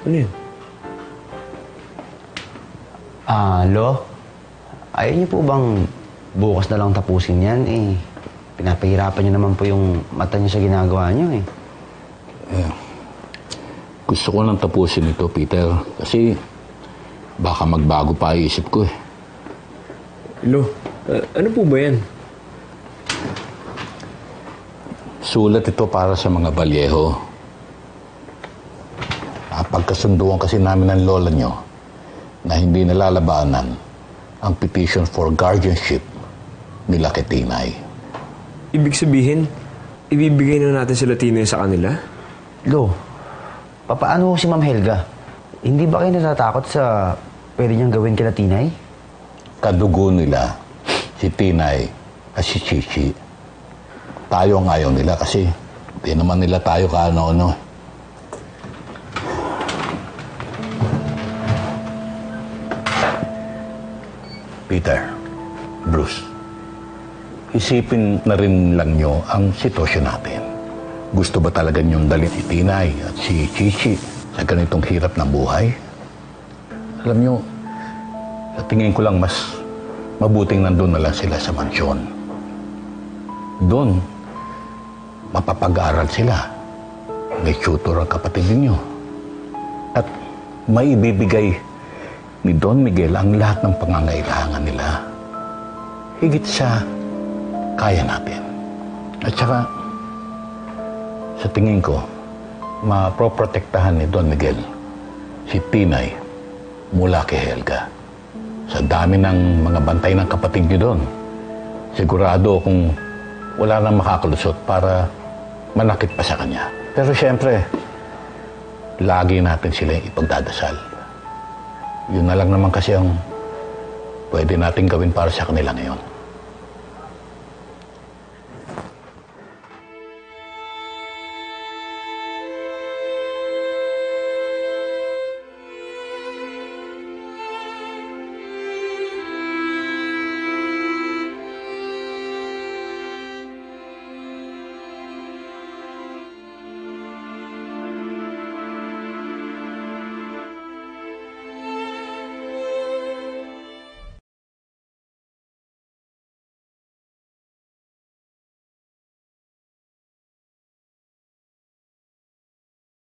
Ano yun? Lo, ayaw niyo po bang bukas na lang tapusin yan? Pinapahirapan niyo naman po yung mata niyo sa ginagawa niyo Gusto ko nang tapusin ito, Peter. Kasi baka magbago pa isip ko Lo, ano po ba yan? Sulat ito para sa mga balyeho. Pagkasunduan kasi namin ng lola nyo na hindi nalalabanan ang petition for guardianship nila kay Tinay. Ibig sabihin, ibibigay na natin sila Tinay sa kanila? Lo, papaano si Ma'am Helga? Hindi ba kayo natatakot sa pwede niyang gawin kila Tinay? Kadugo nila si Tinay at si Chichi. Tayo ang ayaw nila kasi di naman nila tayo kaano-ano. Peter, Bruce, isipin na rin lang nyo ang sitwasyon natin. Gusto ba talaga nyong dalhin si Tinay at si Chichi sa ganitong hirap ng buhay? Alam nyo, sa tingin ko lang mas mabuting nandun na lang sila sa mansyon. Doon, mapapag-aaral sila. May tutor ang kapatid ninyo. At may ibibigay ni Don Miguel ang lahat ng pangangailangan nila. Higit sa kaya natin. At saka, sa tingin ko, maproprotektahan ni Don Miguel si Tinay mula kay Helga. Sa dami ng mga bantay ng kapatid niyo doon, sigurado kung wala nang makakalusot para manakit pa sa kanya. Pero siyempre, lagi natin sila ipagdadasal. Yun na lang naman kasi ang pwede natin gawin para sa kanila ngayon.